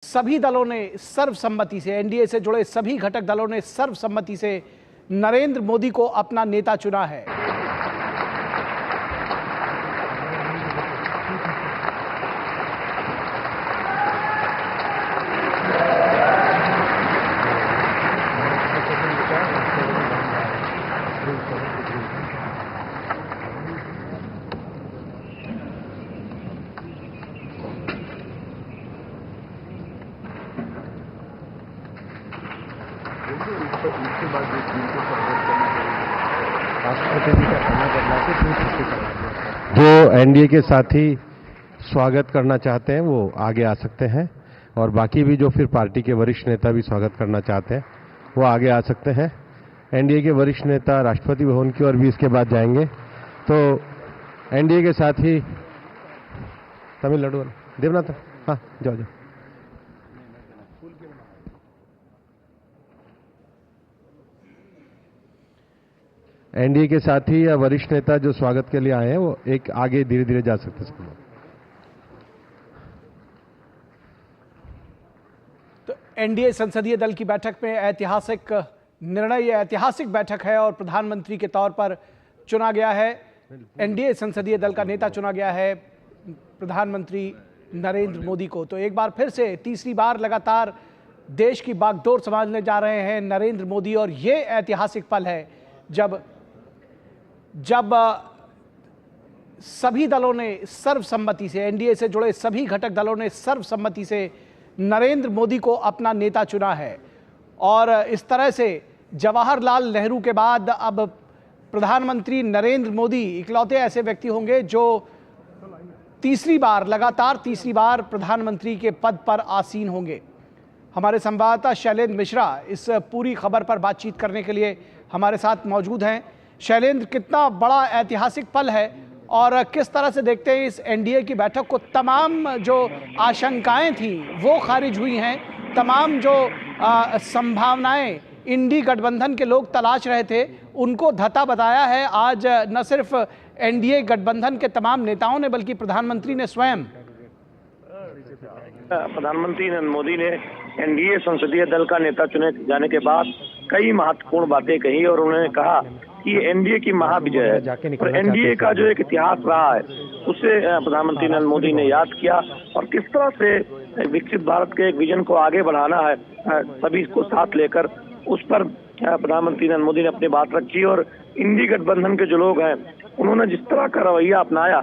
सभी दलों ने सर्वसम्मति से, एनडीए से जुड़े सभी घटक दलों ने सर्वसम्मति से नरेंद्र मोदी को अपना नेता चुना है। जो एनडीए के साथी स्वागत करना चाहते हैं वो आगे आ सकते हैं और बाकी भी जो फिर पार्टी के वरिष्ठ नेता भी स्वागत करना चाहते हैं वो आगे आ सकते हैं। एनडीए के वरिष्ठ नेता राष्ट्रपति भवन की ओर भी इसके बाद जाएंगे। तो एनडीए के साथी तमिलनाडु देवनाथ, हाँ जाओ जाओ। एनडीए के साथी या वरिष्ठ नेता जो स्वागत के लिए आए हैं वो एक आगे धीरे धीरे जा सकते हैं। तो एनडीए संसदीय दल की बैठक में ऐतिहासिक निर्णय, यह ऐतिहासिक बैठक है और प्रधानमंत्री के तौर पर चुना गया है। एनडीए संसदीय दल का नेता चुना गया है प्रधानमंत्री नरेंद्र मोदी को। तो एक बार फिर से तीसरी बार लगातार देश की बागडोर संभालने जा रहे हैं नरेंद्र मोदी और ये ऐतिहासिक पल है जब सभी दलों ने सर्वसम्मति से, एनडीए से जुड़े सभी घटक दलों ने सर्वसम्मति से नरेंद्र मोदी को अपना नेता चुना है। और इस तरह से जवाहरलाल नेहरू के बाद अब प्रधानमंत्री नरेंद्र मोदी इकलौते ऐसे व्यक्ति होंगे जो लगातार तीसरी बार प्रधानमंत्री के पद पर आसीन होंगे। हमारे संवाददाता शैलेंद्र मिश्रा इस पूरी खबर पर बातचीत करने के लिए हमारे साथ मौजूद हैं। शैलेंद्र, कितना बड़ा ऐतिहासिक पल है और किस तरह से देखते हैं इस एनडीए की बैठक को? तमाम जो आशंकाएं थी वो खारिज हुई हैं, तमाम जो संभावनाएं इंडी गठबंधन के लोग तलाश रहे थे उनको धता बताया है आज न सिर्फ एनडीए गठबंधन के तमाम नेताओं ने बल्कि प्रधानमंत्री ने स्वयं। प्रधानमंत्री नरेंद्र मोदी ने एनडीए संसदीय दल का नेता चुने जाने के बाद कई महत्वपूर्ण बातें कही और उन्होंने कहा कि एनडीए की महाविजय है और एनडीए का जो एक इतिहास रहा है उसे प्रधानमंत्री नरेंद्र मोदी ने याद किया और किस तरह से विकसित भारत के एक विजन को आगे बढ़ाना है सभी को साथ लेकर, उस पर प्रधानमंत्री नरेंद्र मोदी ने अपनी बात रखी। और इंडी गठबंधन के जो लोग हैं उन्होंने जिस तरह का रवैया अपनाया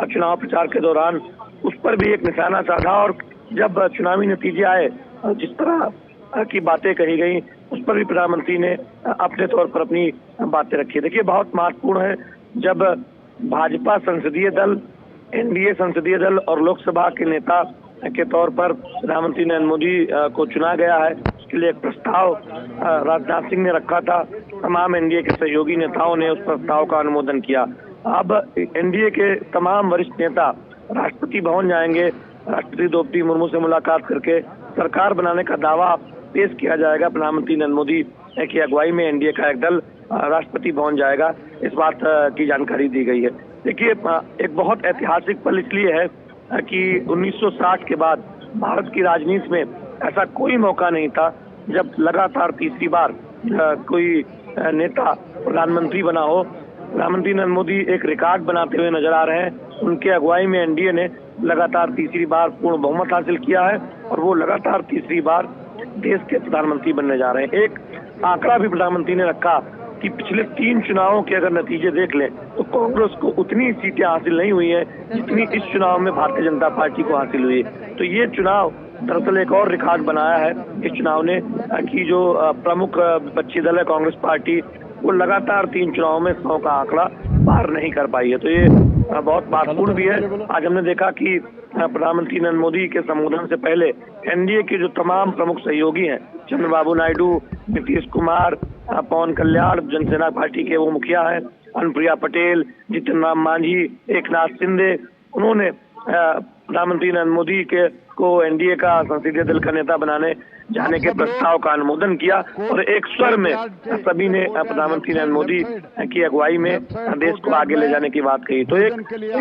चुनाव प्रचार के दौरान उस पर भी एक निशाना साधा और जब चुनावी नतीजे आए जिस तरह की बातें कही गई उस पर भी प्रधानमंत्री ने अपने तौर पर अपनी बातें रखी। देखिए, बहुत महत्वपूर्ण है जब भाजपा संसदीय दल, एनडीए संसदीय दल और लोकसभा के नेता के तौर पर प्रधानमंत्री नरेंद्र मोदी को चुना गया है। उसके लिए एक प्रस्ताव राजनाथ सिंह ने रखा था, तमाम एनडीए के सहयोगी नेताओं ने उस प्रस्ताव का अनुमोदन किया। अब एनडीए के तमाम वरिष्ठ नेता राष्ट्रपति भवन जाएंगे, राष्ट्रपति द्रौपदी मुर्मू से मुलाकात करके सरकार बनाने का दावा पेश किया जाएगा। प्रधानमंत्री नरेंद्र मोदी की अगुवाई में एनडीए का एक दल राष्ट्रपति भवन जाएगा, इस बात की जानकारी दी गई है। देखिए, एक बहुत ऐतिहासिक पल इसलिए है कि 1960 के बाद भारत की राजनीति में ऐसा कोई मौका नहीं था जब लगातार तीसरी बार कोई नेता प्रधानमंत्री बना हो। प्रधानमंत्री नरेंद्र मोदी एक रिकॉर्ड बनाते हुए नजर आ रहे हैं। उनके अगुवाई में एनडीए ने लगातार तीसरी बार पूर्ण बहुमत हासिल किया है और वो लगातार तीसरी बार देश के प्रधानमंत्री बनने जा रहे हैं। एक आंकड़ा भी प्रधानमंत्री ने रखा कि पिछले 3 चुनावों के अगर नतीजे देख लें तो कांग्रेस को उतनी सीटें हासिल नहीं हुई है जितनी इस चुनाव में भारतीय जनता पार्टी को हासिल हुई है। तो ये चुनाव दरअसल एक और रिकॉर्ड बनाया है इस चुनाव ने कि जो प्रमुख विपक्षी दल है कांग्रेस पार्टी, वो लगातार 3 चुनावों में 100 का आंकड़ा पार नहीं कर पाई है। तो ये बहुत महत्वपूर्ण भी है। आज हमने देखा कि प्रधानमंत्री नरेंद्र मोदी के संबोधन से पहले एनडीए के जो तमाम प्रमुख सहयोगी हैं, चंद्रबाबू नायडू, नीतीश कुमार, पवन कल्याण, जनसेना पार्टी के वो मुखिया हैं, अनुप्रिया पटेल, जीतन राम मांझी, एकनाथ शिंदे, उन्होंने प्रधानमंत्री नरेंद्र मोदी के को एनडीए का संसदीय दल का नेता बनाने जाने के प्रस्ताव का अनुमोदन किया और एक स्वर में सभी ने प्रधानमंत्री नरेंद्र मोदी की अगुवाई में देश को आगे ले जाने की बात कही। तो एक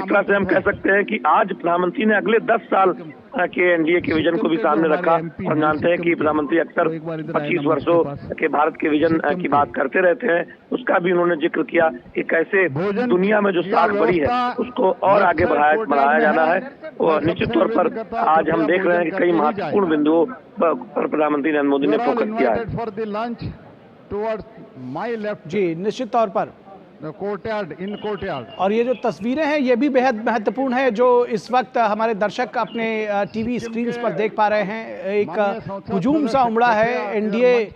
तरह से हम कह सकते हैं कि आज प्रधानमंत्री ने अगले 10 साल के एनडीए के विजन को भी सामने रखा और जानते हैं कि प्रधानमंत्री अक्सर 25 वर्षों के भारत के विजन की बात करते रहते हैं। उसका भी उन्होंने जिक्र किया कि कैसे दुनिया में जो साख बढ़ी है उसको और आगे बढ़ाया जाना है। और निश्चित तौर पर आज हम देख रहे हैं कि कई महत्वपूर्ण बिंदुओं पर प्रधानमंत्री नरेंद्र मोदी ने फोकस किया है। जी, निश्चित तौर पर कोर्टयार्ड। और ये जो तस्वीरें हैं ये भी बेहद महत्वपूर्ण है जो इस वक्त हमारे दर्शक अपने टीवी स्क्रीन्स पर देख पा रहे हैं। एक हुजूम सा उमड़ा है, एनडीए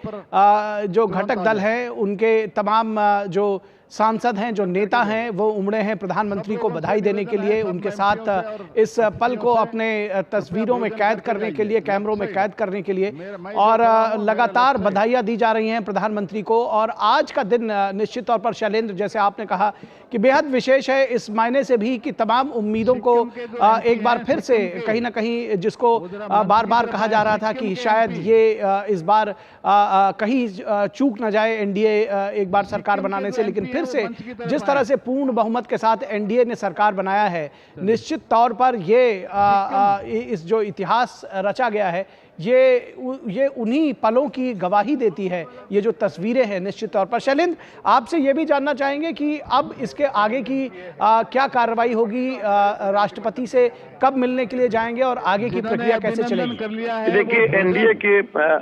जो घटक दल है उनके तमाम जो सांसद हैं, जो नेता हैं, वो उमड़े हैं प्रधानमंत्री को बधाई देने के लिए, उनके साथ इस पल को अपने तस्वीरों में कैद करने के लिए, कैमरों में कैद करने के लिए, और लगातार बधाइयां दी जा रही हैं प्रधानमंत्री को। और आज का दिन निश्चित तौर पर शैलेंद्र, जैसे आपने कहा कि बेहद विशेष है इस मायने से भी कि तमाम उम्मीदों को एक बार फिर से कहीं ना कहीं, जिसको बार बार कहा जा रहा था कि शायद ये इस बार कहीं चूक न जाए एनडीए एक बार सरकार बनाने से, लेकिन फिर से जिस तरह से पूर्ण बहुमत के साथ एनडीए ने सरकार बनाया है, निश्चित तौर पर ये इस जो इतिहास रचा गया है ये उन्हीं पलों की गवाही देती है। ये जो तस्वीरें हैं निश्चित तौर पर। शैलेंद्र, आपसे ये भी जानना चाहेंगे कि अब इसके आगे की क्या कार्रवाई होगी, राष्ट्रपति से कब मिलने के लिए जाएंगे और आगे की प्रक्रिया कैसे चलेगी? देखिए, एनडीए के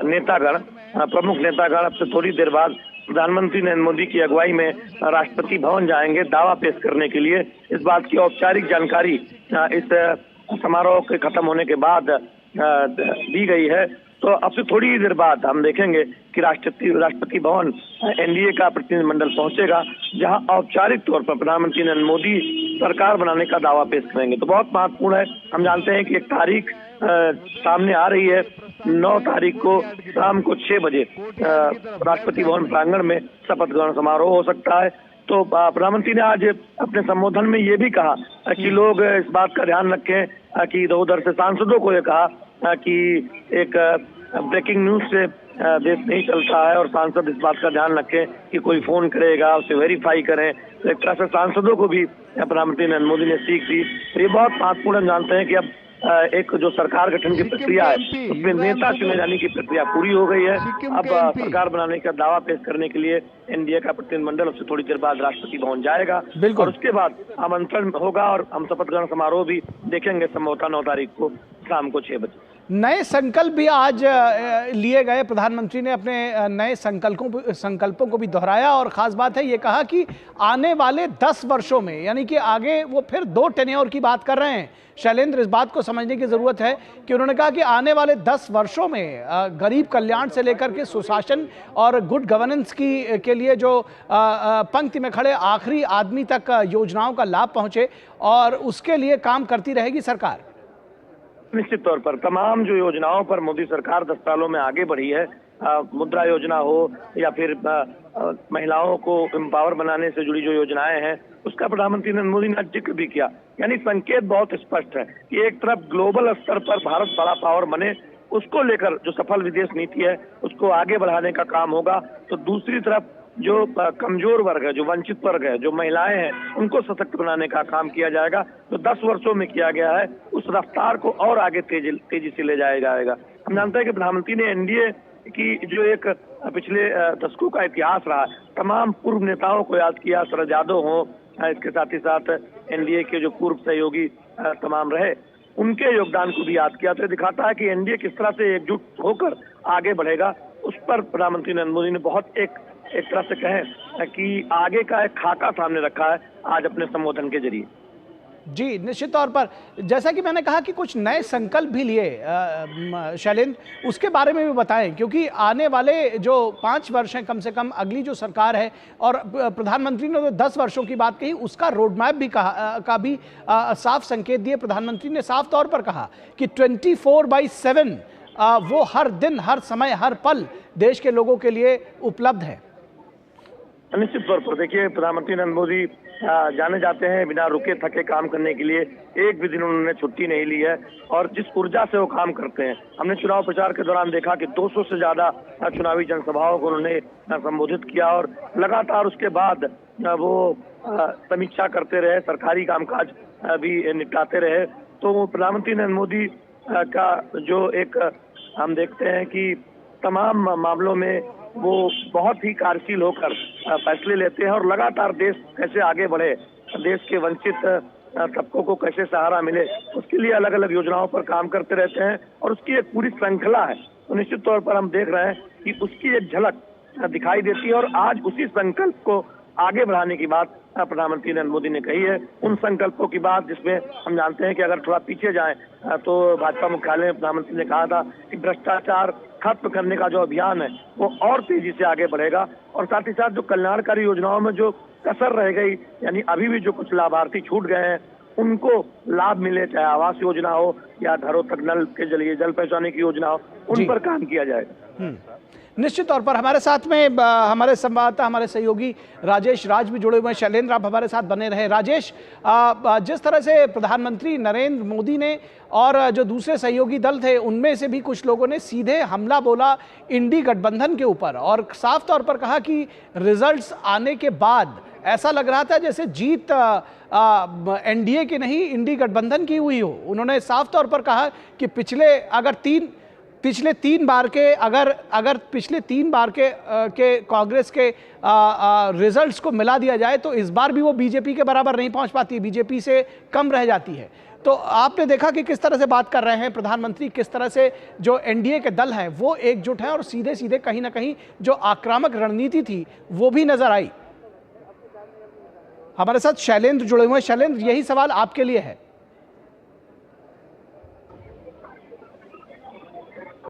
नेतागण, प्रमुख नेतागण अब से थोड़ी देर बाद प्रधानमंत्री नरेंद्र मोदी की अगुवाई में राष्ट्रपति भवन जाएंगे दावा पेश करने के लिए। इस बात की औपचारिक जानकारी इस समारोह के खत्म होने के बाद दी गई है। तो अब से थोड़ी ही देर बाद हम देखेंगे कि राष्ट्रपति भवन एनडीए का प्रतिनिधिमंडल पहुंचेगा, जहां औपचारिक तौर पर प्रधानमंत्री नरेंद्र मोदी सरकार बनाने का दावा पेश करेंगे। तो बहुत महत्वपूर्ण है। हम जानते हैं कि एक तारीख सामने आ रही है, 9 तारीख को शाम को 6 बजे राष्ट्रपति भवन प्रांगण में शपथ ग्रहण समारोह हो सकता है। तो प्रधानमंत्री ने आज अपने संबोधन में ये भी कहा कि लोग इस बात का ध्यान रखें कि इधर उधर से सांसदों को ये कहा कि एक ब्रेकिंग न्यूज से देश नहीं चलता है और सांसद इस बात का ध्यान रखें कि कोई फोन करेगा उसे वेरीफाई करें। तो एक तरह से सांसदों को भी प्रधानमंत्री नरेंद्र मोदी ने सीख दी। तो ये बहुत महत्वपूर्ण, हम जानते हैं कि अब एक जो सरकार गठन की प्रक्रिया है उसमें नेता चुने जाने की प्रक्रिया पूरी हो गई है। अब सरकार बनाने का दावा पेश करने के लिए एनडीए का प्रतिनिधिमंडल उससे थोड़ी देर बाद राष्ट्रपति भवन जाएगा और उसके बाद आमंत्रण होगा और हम शपथ ग्रहण समारोह भी देखेंगे संभवतः 9 तारीख को शाम को 6 बजे। नए संकल्प भी आज लिए गए। प्रधानमंत्री ने अपने नए संकल्पों को भी दोहराया और खास बात है ये कहा कि आने वाले 10 वर्षों में, यानी कि आगे वो फिर 2 टेन्योर की बात कर रहे हैं। शैलेंद्र, इस बात को समझने की जरूरत है कि उन्होंने कहा कि आने वाले 10 वर्षों में गरीब कल्याण से लेकर के सुशासन और गुड गवर्नेंस के लिए जो पंक्ति में खड़े आखिरी आदमी तक योजनाओं का लाभ पहुंचे और उसके लिए काम करती रहेगी सरकार। निश्चित तौर पर तमाम जो योजनाओं पर मोदी सरकार 10 सालों में आगे बढ़ी है, मुद्रा योजना हो या फिर महिलाओं को एम्पावर बनाने से जुड़ी जो योजनाएं हैं, उसका प्रधानमंत्री नरेंद्र मोदी ने जिक्र भी किया। यानी संकेत बहुत स्पष्ट है कि एक तरफ ग्लोबल स्तर पर भारत बड़ा पावर बने, उसको लेकर जो सफल विदेश नीति है उसको आगे बढ़ाने का काम होगा, तो दूसरी तरफ जो कमजोर वर्ग है, जो वंचित वर्ग है, जो महिलाएं हैं, उनको सशक्त बनाने का काम किया जाएगा। तो 10 वर्षों में किया गया है, उस रफ्तार को और आगे तेजी से ले जाया जाएगा। हम जानते हैं कि प्रधानमंत्री ने एनडीए की जो एक पिछले दशकों का इतिहास रहा, तमाम पूर्व नेताओं को याद किया, शरद यादव हो, इसके साथ ही साथ एनडीए के जो पूर्व सहयोगी तमाम रहे, उनके योगदान को भी याद किया। तो दिखाता है कि एनडीए किस तरह से एकजुट होकर आगे बढ़ेगा। उस पर प्रधानमंत्री नरेंद्र मोदी ने बहुत एक तरह से कहें कि आगे का एक खाका सामने रखा है आज अपने संबोधन के जरिए। जी, निश्चित तौर पर जैसा कि मैंने कहा कि कुछ नए संकल्प भी लिए शैलेंद्र, उसके बारे में भी बताएं, क्योंकि आने वाले जो 5 वर्ष हैं कम से कम अगली जो सरकार है, और प्रधानमंत्री ने जो 10 वर्षों की बात कही उसका रोड मैप भी साफ संकेत दिए। प्रधानमंत्री ने साफ तौर पर कहा कि 24/7 वो हर दिन, हर समय, हर पल देश के लोगों के लिए उपलब्ध है। निश्चित तौर पर देखिए, प्रधानमंत्री नरेंद्र मोदी जाने जाते हैं बिना रुके थके काम करने के लिए। एक भी दिन उन्होंने छुट्टी नहीं ली है और जिस ऊर्जा से वो काम करते हैं, हमने चुनाव प्रचार के दौरान देखा कि 200 से ज्यादा चुनावी जनसभाओं को उन्होंने संबोधित किया और लगातार उसके बाद वो समीक्षा करते रहे, सरकारी कामकाज भी निपटाते रहे। तो प्रधानमंत्री नरेंद्र मोदी का जो एक हम देखते हैं कि तमाम मामलों में वो बहुत ही कार्यशील होकर फैसले लेते हैं और लगातार देश कैसे आगे बढ़े, देश के वंचित तबकों को कैसे सहारा मिले, उसके लिए अलग अलग योजनाओं पर काम करते रहते हैं और उसकी एक पूरी श्रृंखला है। तो निश्चित तौर पर हम देख रहे हैं कि उसकी एक झलक दिखाई देती है और आज उसी संकल्प को आगे बढ़ाने की बात प्रधानमंत्री नरेंद्र मोदी ने कही है। उन संकल्पों की बात जिसमें हम जानते हैं कि अगर थोड़ा पीछे जाएं तो भाजपा मुख्यालय में प्रधानमंत्री ने कहा था कि भ्रष्टाचार खत्म करने का जो अभियान है वो और तेजी से आगे बढ़ेगा और साथ ही साथ जो कल्याणकारी योजनाओं में जो कसर रह गई, यानी अभी भी जो कुछ लाभार्थी छूट गए हैं उनको लाभ मिले, चाहे आवास योजना हो या घरों तक नल के जरिए जल पहुंचाने की योजना हो, उन पर काम किया जाएगा। निश्चित तौर पर हमारे साथ में हमारे संवाददाता, हमारे सहयोगी राजेश राज भी जुड़े हुए हैं। शैलेंद्र, आप हमारे साथ बने रहे। राजेश, जिस तरह से प्रधानमंत्री नरेंद्र मोदी ने और जो दूसरे सहयोगी दल थे उनमें से भी कुछ लोगों ने सीधे हमला बोला इंडी गठबंधन के ऊपर और साफ तौर पर कहा कि रिजल्ट्स आने के बाद ऐसा लग रहा था जैसे जीत एनडीए की नहीं इंडी गठबंधन की हुई हो। उन्होंने साफ तौर पर कहा कि पिछले तीन बार के कांग्रेस के रिजल्ट्स को मिला दिया जाए तो इस बार भी वो बीजेपी के बराबर नहीं पहुंच पाती, बीजेपी से कम रह जाती है। तो आपने देखा कि किस तरह से बात कर रहे हैं प्रधानमंत्री, किस तरह से जो एनडीए के दल हैं वो एकजुट हैं और सीधे सीधे कहीं ना कहीं जो आक्रामक रणनीति थी वो भी नजर आई। हमारे साथ शैलेंद्र जुड़े हुए हैं। शैलेंद्र, यही सवाल आपके लिए है।